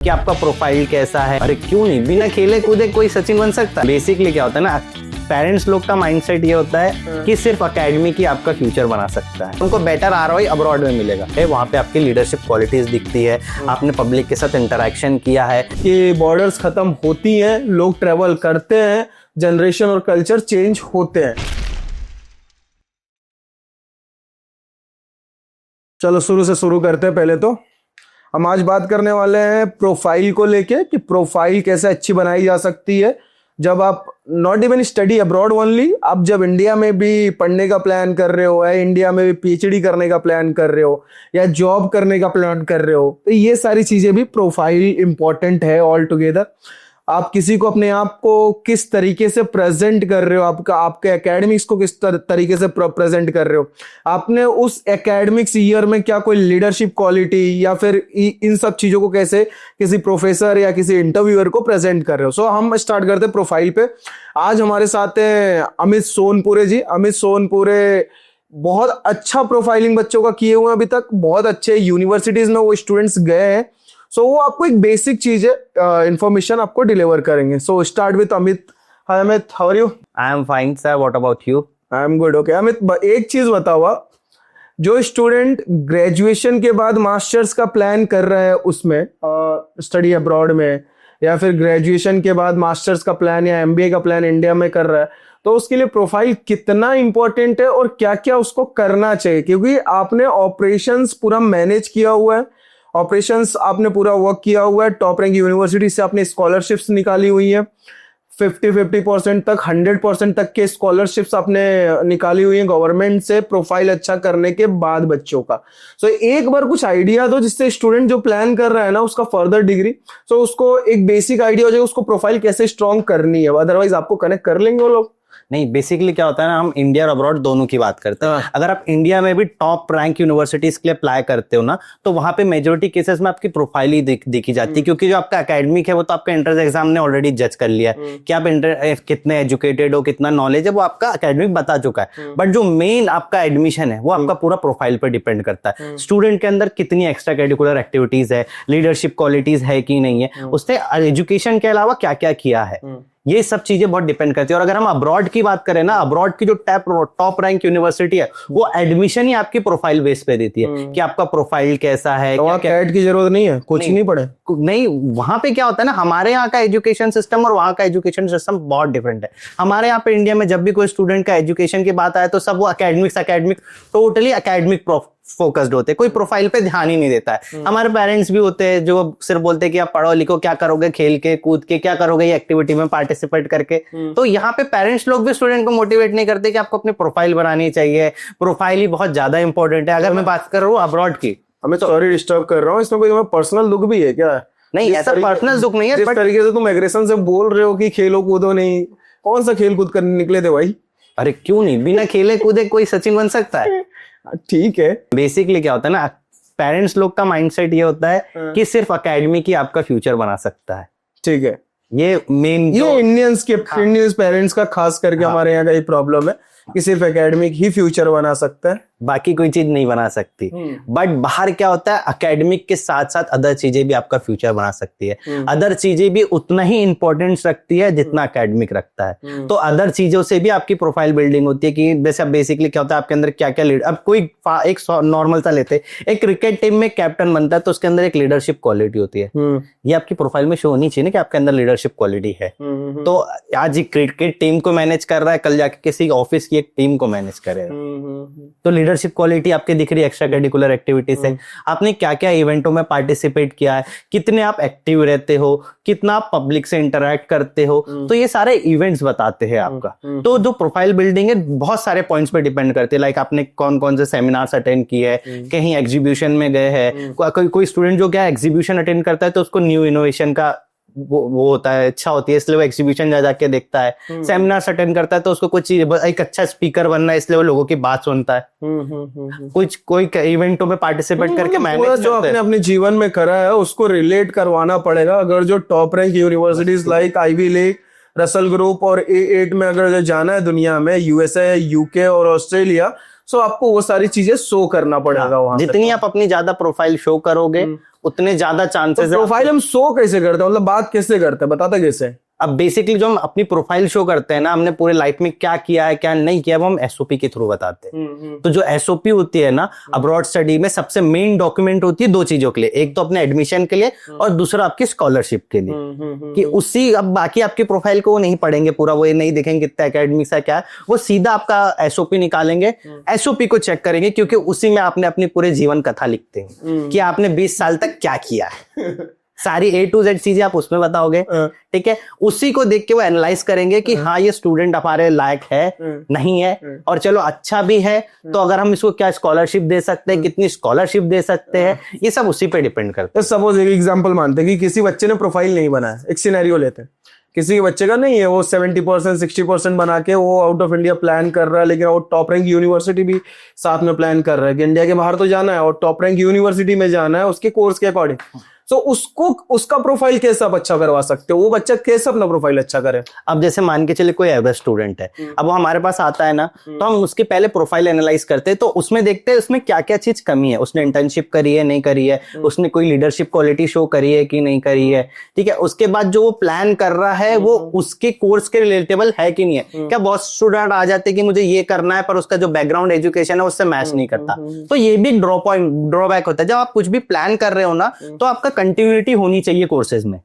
कि आपका प्रोफाइल कैसा है। अरे क्यों नहीं, बिना खेले कूदे कोई सचिन बन सकता है। बेसिकली क्या होता है ना, पेरेंट्स लोग का माइंडसेट ये होता है कि सिर्फ एकेडमी की आपका फ्यूचर बना सकता है। उनको बेटर आरओआई अब्रॉड में मिलेगा, वहाँ पे आपकी लीडरशिप क्वालिटीज दिखती है, आपने पब्लिक के साथ इंटरेक्शन किया है। कि बॉर्डर्स खत्म होती हैं, लोग ट्रेवल करते हैं, जनरेशन और कल्चर चेंज होते हैं। चलो शुरू से शुरू करते हैं। पहले तो हम आज बात करने वाले हैं प्रोफाइल को लेके कि प्रोफाइल कैसे अच्छी बनाई जा सकती है जब आप not even study abroad only, आप जब इंडिया में भी पढ़ने का प्लान कर रहे हो या इंडिया में भी पीएचडी करने का प्लान कर रहे हो या जॉब करने का प्लान कर रहे हो, तो ये सारी चीजें भी प्रोफाइल इंपॉर्टेंट है ऑल टुगेदर। आप किसी को अपने आप को किस तरीके से प्रेजेंट कर रहे हो, आपके एकेडमिक्स को किस तरीके से प्रेजेंट कर रहे हो, आपने उस एकेडमिक्स ईयर में क्या कोई लीडरशिप क्वालिटी या फिर इन सब चीजों को कैसे किसी प्रोफेसर या किसी इंटरव्यूअर को प्रेजेंट कर रहे हो। सो हम स्टार्ट करते हैं प्रोफाइल पे। आज हमारे साथ हैं अमित सोनपुरे जी। अमित सोनपुरे बहुत अच्छा प्रोफाइलिंग बच्चों का किए हुए हैं, अभी तक बहुत अच्छे यूनिवर्सिटीज में वो स्टूडेंट्स गए हैं। सो वो आपको एक बेसिक चीज है, इंफॉर्मेशन आपको डिलीवर करेंगे। So start with Amit. Hi Amit, how are you? I am fine sir, what about you? I am good. Okay Amit, एक चीज बताओ, जो स्टूडेंट ग्रेजुएशन के बाद मास्टर्स का प्लान कर रहा है उसमें स्टडी अब्रॉड में, या फिर ग्रेजुएशन के बाद मास्टर्स का प्लान या एमबीए का प्लान इंडिया में कर रहा है, तो उसके लिए प्रोफाइल कितना इंपॉर्टेंट है और क्या क्या उसको करना चाहिए? क्योंकि आपने ऑपरेशंस पूरा मैनेज किया हुआ है, ऑपरेशंस आपने पूरा वर्क किया हुआ है, टॉप रैंक यूनिवर्सिटी से आपने स्कॉलरशिप्स निकाली हुई है, 50% तक 100% तक के स्कॉलरशिप्स आपने निकाली हुई है गवर्नमेंट से, प्रोफाइल अच्छा करने के बाद बच्चों का। सो एक बार कुछ आइडिया दो जिससे स्टूडेंट जो प्लान कर रहा है ना उसका फर्दर डिग्री, सो उसको एक बेसिक आइडिया हो जाए उसको प्रोफाइल कैसे स्ट्रॉन्ग करनी है। अदरवाइज आपको कनेक्ट कर लेंगे वो लोग। नहीं, बेसिकली क्या होता है ना, हम इंडिया और अब्रॉड दोनों की बात करते हैं। अगर आप इंडिया में भी टॉप रैंक यूनिवर्सिटीज के लिए अप्लाई करते हो ना, तो वहां पे मेजोरिटी केसेस में आपकी प्रोफाइल ही देखी जाती है, क्योंकि जो आपका एकेडमिक है वो तो आपका एंट्रेंस एग्जाम ने ऑलरेडी जज कर लिया है कि आप कितने एजुकेटेड हो, कितना नॉलेज है, वो आपका एकेडमिक बता चुका है। बट जो मेन आपका एडमिशन है वो आपका पूरा प्रोफाइल पर डिपेंड करता है। स्टूडेंट के अंदर कितनी एक्स्ट्रा करिकुलर एक्टिविटीज है, लीडरशिप क्वालिटीज है कि नहीं है, उसने एजुकेशन के अलावा क्या क्या किया है, ये सब चीजें बहुत डिपेंड करती है। और अगर हम अब्रॉड की बात करें ना, अब्रॉड की जो टॉप रैंक यूनिवर्सिटी है वो एडमिशन ही आपकी प्रोफाइल बेस पे देती है कि आपका प्रोफाइल कैसा है। तो क्या कैट की जरूरत नहीं है, कुछ नहीं पढ़े नहीं। वहां पे क्या होता है ना, हमारे यहाँ का एजुकेशन सिस्टम और वहां का एजुकेशन सिस्टम बहुत डिफरेंट है। हमारे यहाँ पे इंडिया में जब भी कोई स्टूडेंट का एजुकेशन की बात आए तो सब वो एकेडमिक टोटली एकेडमिक फोकस्ड होते हैं, कोई प्रोफाइल पे ध्यान ही नहीं देता है। हमारे पेरेंट्स भी होते हैं जो सिर्फ बोलते हैं कि आप पढ़ो लिखो, क्या करोगे, खेल के कूद के क्या करोगे, ये एक्टिविटी में पार्टिसिपेट करके। तो यहाँ पे पेरेंट्स लोग भी स्टूडेंट को मोटिवेट नहीं करते कि आपको अपनी प्रोफाइल बनानी चाहिए। प्रोफाइल ही बहुत ज्यादा इंपॉर्टेंट है। अगर मैं बात कर रहा हूँ अब्रॉड की, हमें सॉरी डिस्टर्ब कर रहा हूँ, इसमें कोई पर्सनल दुख भी है क्या? नहीं, ऐसा पर्सनल दुख नहीं है। जिस तरीके से तुम एग्रेशन से बोल रहे हो कि खेलो कूदो नहीं, कौन सा खेल कूद करने निकले थे भाई? अरे क्यों नहीं, बिना खेले कूदे कोई सचिन बन सकता है। ठीक है। बेसिकली क्या होता है ना, पेरेंट्स लोग का माइंडसेट ये होता है कि सिर्फ एकेडमी की आपका फ्यूचर बना सकता है। ठीक है, ये मेन ये इंडियंस पेरेंट्स का खास करके हमारे यहाँ का ये प्रॉब्लम है कि सिर्फ एकेडमिक ही फ्यूचर बना सकता है, बाकी कोई चीज नहीं बना सकती। बट बाहर क्या होता है, एकेडमिक के साथ साथ अदर चीजें भी आपका फ्यूचर बना सकती है। अदर चीजें भी उतना ही इंपॉर्टेंस रखती है जितना एकेडमिक रखता है। तो अदर चीजों से भी आपकी प्रोफाइल बिल्डिंग होती है कि जैसे बेसिकली क्या होता है आपके अंदर क्या क्या लीड। अब कोई एक नॉर्मल सा लेते, एक क्रिकेट टीम में कैप्टन बनता है तो उसके अंदर एक लीडरशिप क्वालिटी होती है। ये आपकी प्रोफाइल में शो होनी चाहिए ना कि आपके अंदर लीडरशिप क्वालिटी है। तो आज ये क्रिकेट टीम को मैनेज कर रहा है, कल जाके किसी ऑफिस की एक टीम को मैनेज करेगा। तो लीडरशिप क्वालिटी आपके दिख रही है, एक्स्ट्रा करिकुलर एक्टिविटीज है, आपने क्या क्या इवेंटों में पार्टिसिपेट किया है, कितने आप एक्टिव रहते हो, कितना आप पब्लिक से इंटरेक्ट करते हो, तो ये सारे इवेंट्स बताते हैं आपका। तो जो प्रोफाइल बिल्डिंग है बहुत सारे पॉइंट्स पे डिपेंड करते हैं। लाइक आपने कौन कौन से सेमिनार्स अटेंड किए हैं, कहीं एग्जीबिशन में गए हैं। कोई स्टूडेंट जो क्या एग्जीबिशन अटेंड करता है तो उसको न्यू इनोवेशन का वो होता है, इच्छा होती है, इसलिए वो एग्जीबिशन जा जाके देखता है। सेमिनार्स अटेंड करता है तो उसको कुछ चीज, एक अच्छा स्पीकर बनना है इसलिए वो लोगों की बात सुनता है। कुछ कोई इवेंटों में पार्टिसिपेट करके मैनेज जो आपने अपने जीवन में करा है उसको रिलेट करवाना पड़ेगा। अगर जो top rank universities like Ivy League, Russell group और A8 में अगर जो जाना है दुनिया में, यूएसए, यूके और ऑस्ट्रेलिया, सो आपको वो सारी चीजें शो करना पड़ेगा वहां। जितनी आप अपनी ज्यादा प्रोफाइल शो करोगे उतने ज्यादा चांसेस है। प्रोफाइल हम शो कैसे करते हैं, मतलब बात कैसे करते हैं, बताता कैसे? अब बेसिकली जो हम अपनी प्रोफाइल शो करते हैं ना, हमने पूरे लाइफ में क्या किया है क्या नहीं किया, वो हम एसओपी के थ्रू बताते हैं। तो जो एसओपी होती है ना अब्रॉड स्टडी में, सबसे मेन डॉक्यूमेंट होती है दो चीजों के लिए, एक तो अपने एडमिशन के लिए और दूसरा आपकी स्कॉलरशिप के लिए। कि उसी, अब बाकी आपकी प्रोफाइल को वो नहीं पढ़ेंगे पूरा, वो ये नहीं देखेंगे कितना एकेडमिक्स है क्या है, वो सीधा आपका एसओपी निकालेंगे, एसओपी को चेक करेंगे, क्योंकि उसी में आपने अपनी पूरे जीवन कथा लिखते हैं कि आपने 20 साल तक क्या किया है। सारी A to Z चीजें आप उसमें बताओगे, ठीक है। उसी को देख के वो एनालाइज करेंगे कि हाँ ये स्टूडेंट हमारे लायक है नहीं है, और चलो अच्छा भी है तो अगर हम इसको क्या स्कॉलरशिप दे सकते हैं, कितनी स्कॉलरशिप दे सकते हैं, ये सब उसी पे डिपेंड करता है। सपोज एक एग्जांपल मानते हैं कि किसी बच्चे ने प्रोफाइल नहीं बनाया, एक सिनेरियो लेते हैं, किसी के बच्चे का नहीं है, वो 70% 60% बना के वो आउट ऑफ इंडिया प्लान कर रहा है, लेकिन वो टॉप रैंक यूनिवर्सिटी भी साथ में प्लान कर रहा है कि इंडिया के बाहर तो जाना है और टॉप रैंक यूनिवर्सिटी में जाना है उसके कोर्स के अकॉर्डिंग। तो उसको उसका प्रोफाइल कैसे आप अच्छा करवा सकते हो, वो बच्चा कैसे अपना प्रोफाइल अच्छा करे? अब जैसे मान के चले कोई एवरेज स्टूडेंट है, अब वो हमारे पास आता है ना, तो हम उसके पहले प्रोफाइल एनालाइज करते हैं, तो उसमें देखते हैं उसमें क्या क्या चीज कमी है, उसने इंटर्नशिप करी है नहीं करी है, उसने कोई लीडरशिप क्वालिटी शो करी है कि नहीं करी है, ठीक है। उसके बाद जो वो प्लान कर रहा है वो उसके कोर्स के रिलेटेबल है कि नहीं है। क्या बहुत स्टूडेंट आ जाते हैं कि मुझे ये करना है पर उसका जो बैकग्राउंड एजुकेशन है उससे मैच नहीं करता, तो ये भी ड्रॉबैक होता है। जब आप कुछ भी प्लान कर रहे हो ना, तो आपका कंटिन्यूटी होनी चाहिए कोर्सेज में,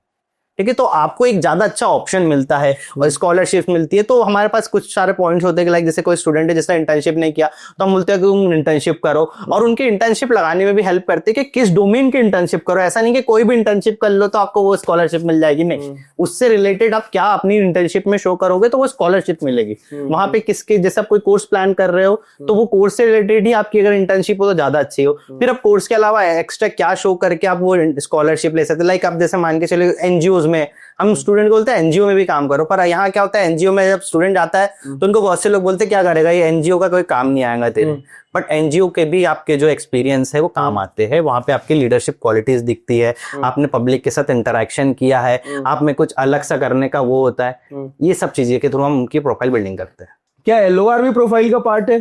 ठीक है, तो आपको एक ज्यादा अच्छा ऑप्शन मिलता है और स्कॉलरशिप मिलती है। तो हमारे पास कुछ सारे पॉइंट्स होते हैं, लाइक जैसे कोई स्टूडेंट है जिसने इंटर्नशिप नहीं किया, तो हम बोलते हैं कि तुम इंटर्नशिप करो, और उनकी इंटर्नशिप लगाने में भी हेल्प करते हैं कि किस डोमेन की इंटर्नशिप करो। ऐसा नहीं कि कोई भी इंटर्नशिप कर लो तो आपको वो स्कॉलरशिप मिल जाएगी, नहीं, उससे रिलेटेड आप क्या अपनी इंटर्नशिप में शो करोगे तो वो स्कॉलरशिप मिलेगी। वहां पे किसके जैसे आप कोई कोर्स प्लान कर रहे हो तो वो कोर्स से रिलेटेड ही आपकी अगर इंटर्नशिप हो तो ज्यादा अच्छी हो। फिर आप कोर्स के अलावा एक्स्ट्रा क्या शो करके आप वो स्कॉलरशिप ले सकते हैं। लाइक आप जैसे मान के चले एनजीओ में, हम स्टूडेंट को बोलते हैं एनजीओ में भी काम करो, पर यहाँ क्या होता है एनजीओ में जब स्टूडेंट आता है तो उनको बहुत से लोग बोलते हैं क्या करेगा ये, एनजीओ का कोई काम नहीं आएगा तेरे। बट एनजीओ के भी आपके जो एक्सपीरियंस है वो काम आते हैं, वहां पे आपकी लीडरशिप क्वालिटीज दिखती है, आपने पब्लिक के साथ इंटरेक्शन किया है, आप में कुछ अलग सा करने का वो होता है, ये सब चीजें के थ्रू हम उनकी प्रोफाइल बिल्डिंग करते हैं। क्या एलओआर भी प्रोफाइल का पार्ट है?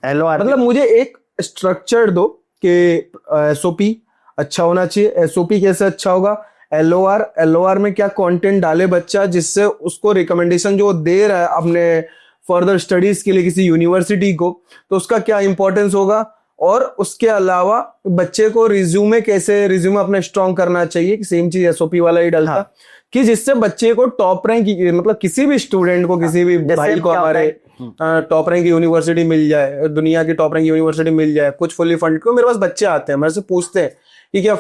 एलओआर मतलब मुझे एक स्ट्रक्चर दो कि एसओपी अच्छा होना चाहिए, एसओपी कैसे अच्छा होगा, एलओआर में क्या कंटेंट डाले बच्चा जिससे उसको रिकमेंडेशन जो दे रहा है अपने फर्दर स्टडीज के लिए किसी यूनिवर्सिटी को, तो उसका क्या इंपॉर्टेंस होगा, और उसके अलावा बच्चे को रिज्यूमे कैसे रिज्यूमे अपना स्ट्रॉन्ग करना चाहिए, सेम चीज एसओपी वाला ही डलता। हाँ। कि जिससे बच्चे को टॉप रैंक, मतलब किसी भी स्टूडेंट को, किसी भी भाई को हमारे टॉप रैंक यूनिवर्सिटी मिल जाए, दुनिया की टॉप रैंक यूनिवर्सिटी मिल जाए, कुछ फुल्ली फंड को, मेरे पास बच्चे आते हैं मेरे से पूछते हैं कि क्या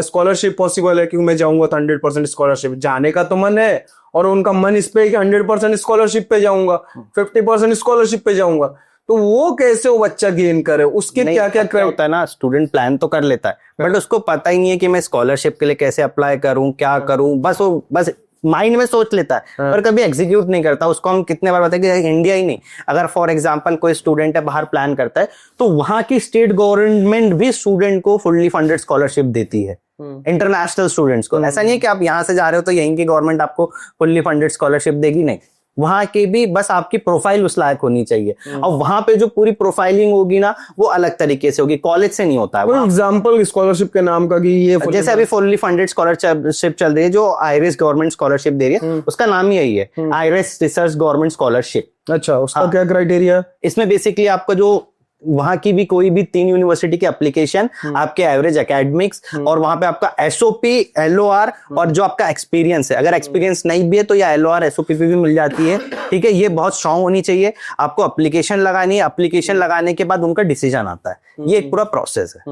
स्कॉलरशिप पॉसिबल है, क्योंकि मैं जाऊंगा तो 100% स्कॉलरशिप, जाने का तो मन है और उनका मन इस पे कि 100% स्कॉलरशिप पे जाऊंगा, 50% स्कॉलरशिप पे जाऊंगा, तो वो कैसे वो बच्चा गेन करे, उसके क्या क्या होता है ना, स्टूडेंट प्लान तो कर लेता है बट उसको पता ही नहीं है कि मैं स्कॉलरशिप के लिए कैसे अप्लाई करूं, क्या करूं, बस माइंड में सोच लेता है पर कभी एग्जीक्यूट नहीं करता। उसको हम कितने बार बताएं कि इंडिया ही नहीं, अगर फॉर एग्जांपल कोई स्टूडेंट है बाहर प्लान करता है तो वहां की स्टेट गवर्नमेंट भी स्टूडेंट को फुल्ली फंडेड स्कॉलरशिप देती है, इंटरनेशनल स्टूडेंट्स को। ऐसा नहीं है कि आप यहां से जा रहे हो तो यहीं की गवर्नमेंट आपको फुल्ली फंडेड स्कॉलरशिप देगी, नहीं, वहां के भी बस आपकी प्रोफाइल उस लायक होनी चाहिए, और वहां पे जो पूरी प्रोफाइलिंग होगी ना वो अलग तरीके से होगी, कॉलेज से नहीं होता है। कोई एग्जांपल स्कॉलरशिप के नाम का कि ये जैसे अभी फुल्ली फंडेड स्कॉलरशिप चल रही है जो आईरिस गवर्नमेंट स्कॉलरशिप दे रही है, उसका नाम ही यही है, आईरिस रिसर्च गवर्नमेंट स्कॉलरशिप। अच्छा, उसका क्या क्राइटेरिया? इसमें बेसिकली आपका जो वहां की भी कोई भी 3 यूनिवर्सिटी की एप्लीकेशन, आपके एवरेज एकेडमिक्स, और वहां पे आपका एसओपी, एलओआर और जो आपका एक्सपीरियंस है, अगर एक्सपीरियंस नहीं भी है तो या एलओआर एसओपी भी मिल जाती है, ठीक है। ये बहुत स्ट्रांग होनी चाहिए, आपको एप्लीकेशन लगानी है, एप्लीकेशन लगाने के बाद उनका डिसीजन आता है, ये एक पूरा प्रोसेस है,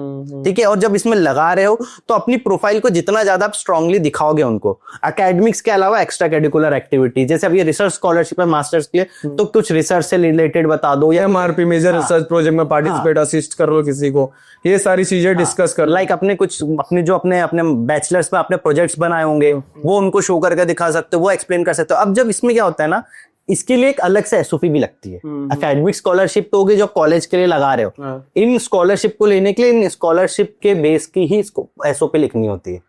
ठीक है। और जब इसमें लगा रहे हो तो अपनी प्रोफाइल को जितना ज्यादा आप स्ट्रांगली दिखाओगे उनको, एकेडमिक्स के अलावा एक्स्ट्रा करिकुलर एक्टिविटी, जैसे अब ये रिसर्च स्कॉलरशिप है मास्टर्स के लिए, तो कुछ रिसर्च से रिलेटेड बता दो, या एमआरपी मेजर रिसर्च प्रोजेक्ट में पार्टिसिपेट, असिस्ट कर लो किसी को, ये सारी चीजें डिस्कस कर, लाइक अपने कुछ अपने जो अपने बैचलर्स में अपने प्रोजेक्ट्स बनाए होंगे वो उनको शो करके दिखा सकते हो, वो एक्सप्लेन कर सकते हो। अब जब इसमें क्या होता है ना, इसके लिए एक अलग से एसओपी भी लगती है। एकेडमिक स्कॉलरशिप तो होगी जो कॉलेज के लिए लगा रहे हो, इन स्कॉलरशिप को लेने के लिए इन स्कॉलरशिप के बेस की ही एसओपी लिखनी होती है।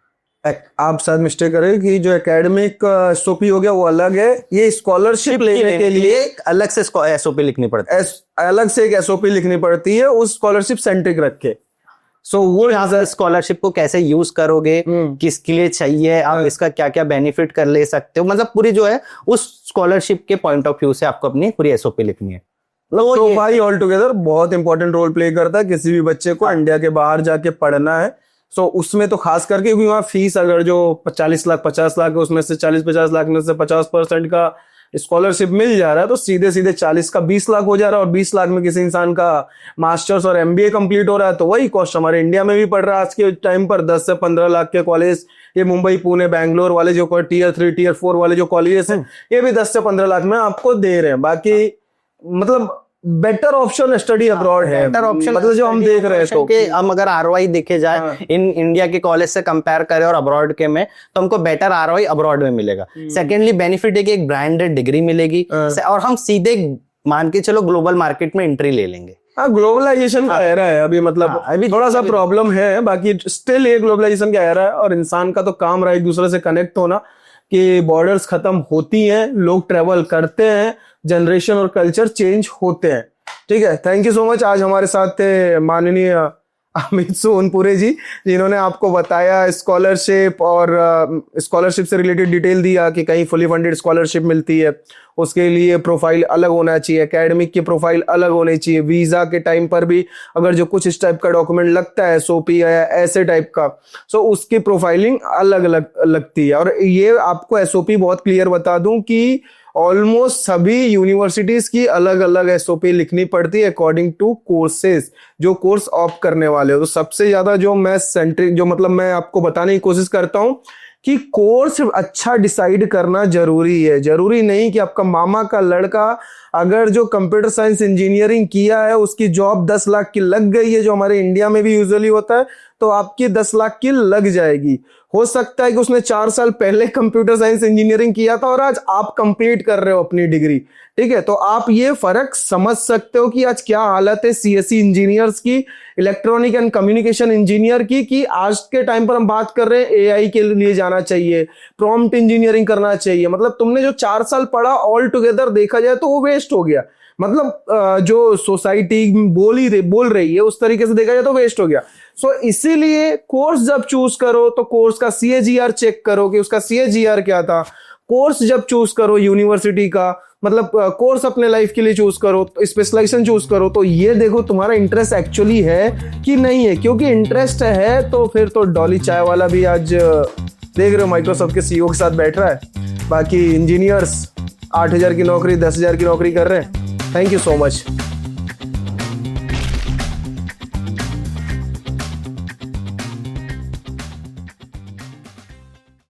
आप शायद मिस्टेक करें कि जो एकेडमिक एसओपी हो गया वो अलग है, ये स्कॉलरशिप लेने के लिए अलग से एसओपी लिखनी पड़ती है, अलग से एक एसओपी लिखनी पड़ती है उस स्कॉलरशिप सेंट्रिक रख के। सो वो आप स्कॉलरशिप को कैसे यूज करोगे, किसके लिए चाहिए, आप इसका क्या क्या बेनिफिट कर ले सकते हो, मतलब पूरी जो है उस स्कॉलरशिप के पॉइंट ऑफ व्यू से आपको अपनी पूरी एसओपी लिखनी है। तो भाई ऑल टुगेदर बहुत इंपॉर्टेंट रोल प्ले करता है किसी भी बच्चे को इंडिया के बाहर जाके पढ़ना है। सो उसमें तो खास करके क्योंकि वहाँ फीस अगर जो 40 लाख 50 लाख है उसमें से 40-50 लाख में से 50% का स्कॉलरशिप मिल जा रहा है तो सीधे सीधे 40 का 20 लाख हो जा रहा है और 20 लाख में किसी इंसान का मास्टर्स और एमबीए कंप्लीट हो रहा है। तो वही कॉस्ट हमारे इंडिया में भी पड़ रहा है आज के टाइम पर। 10 से 15 लाख के कॉलेज ये मुंबई पुणे बैंगलोर वाले जो Tier 3 Tier 4 वाले जो कॉलेजेस हैं ये भी 10 से 15 लाख में आपको दे रहे हैं। बाकी मतलब बेटर ऑप्शन स्टडी अब्रॉड है, बेटर ऑप्शन मतलब जो हम देख रहे हैं तो कि हम अगर आरओआई देखे जाए इन इंडिया के कॉलेज से कंपेयर करें और अब्रॉड के में, तो हमको बेटर आरओआई अब्रॉड में मिलेगा। सेकेंडली बेनिफिट है कि एक ब्रांडेड डिग्री मिलेगी और हम सीधे मान के चलो ग्लोबल मार्केट में एंट्री ले लेंगे। हाँ, ग्लोबलाइजेशन का एरा है अभी, मतलब अभी थोड़ा सा प्रॉब्लम है, बाकी स्टिल ये ग्लोबलाइजेशन का एरा है और इंसान का तो काम रहा है एक दूसरे से कनेक्ट होना कि बॉर्डर्स खत्म होती हैं, लोग ट्रेवल करते हैं, जनरेशन और कल्चर चेंज होते हैं। ठीक है, थैंक यू सो मच। आज हमारे साथ थे माननीय अमित सोनपुरे जी जिन्होंने आपको बताया स्कॉलरशिप और स्कॉलरशिप से रिलेटेड डिटेल दिया कि कहीं फुली फंडेड स्कॉलरशिप मिलती है उसके लिए प्रोफाइल अलग होना चाहिए, एकेडमिक की प्रोफाइल अलग होनी चाहिए, वीजा के टाइम पर भी अगर जो कुछ इस टाइप का डॉक्यूमेंट लगता है एसओपी या ऐसे टाइप का, सो उसकी प्रोफाइलिंग अलग अलग लगती है। और ये आपको एसओपी बहुत क्लियर बता दूं कि ऑलमोस्ट सभी यूनिवर्सिटीज की अलग अलग एसओपी लिखनी पड़ती है अकॉर्डिंग टू कोर्सेज, जो कोर्स ऑप्ट करने वाले हो। तो सबसे ज्यादा जो मैं सेंट्रिक जो मतलब मैं आपको बताने की कोशिश करता हूं कि कोर्स अच्छा डिसाइड करना जरूरी है। जरूरी नहीं कि आपका मामा का लड़का अगर जो कंप्यूटर साइंस इंजीनियरिंग किया है उसकी जॉब 10 लाख की लग गई है, जो हमारे इंडिया में भी यूजुअली होता है, तो आपकी 10 लाख की लग जाएगी। हो सकता है कि उसने 4 साल पहले कंप्यूटर साइंस इंजीनियरिंग किया था और आज आप कंप्लीट कर रहे हो अपनी डिग्री। ठीक है, तो आप ये फर्क समझ सकते हो कि आज क्या हालत है सीएसई इंजीनियर्स की, इलेक्ट्रॉनिक एंड कम्युनिकेशन इंजीनियर की, कि आज के टाइम पर हम बात कर रहे हैं एआई के लिए जाना चाहिए, प्रॉम्प्ट इंजीनियरिंग करना चाहिए। मतलब तुमने जो 4 साल पढ़ा ऑल टुगेदर देखा जाए तो वो वेस्ट हो गया। मतलब जो सोसाइटी बोल रही है उस तरीके से देखा जाए तो वेस्ट हो गया। सो इसीलिए कोर्स जब चूज करो तो कोर्स का CAGR चेक करो कि उसका CAGR क्या था। कोर्स जब चूज करो यूनिवर्सिटी का, मतलब कोर्स अपने लाइफ के लिए चूज करो, तो स्पेशलाइजेशन चूज करो, तो ये देखो तुम्हारा इंटरेस्ट एक्चुअली है कि नहीं है। क्योंकि इंटरेस्ट है तो फिर तो डॉली चाय वाला भी आज देख रहे हो माइक्रोसॉफ्ट के CEO के साथ बैठ रहा है। बाकी इंजीनियर्स 8,000 की नौकरी 10,000 की नौकरी कर रहे हैं। Thank you so much.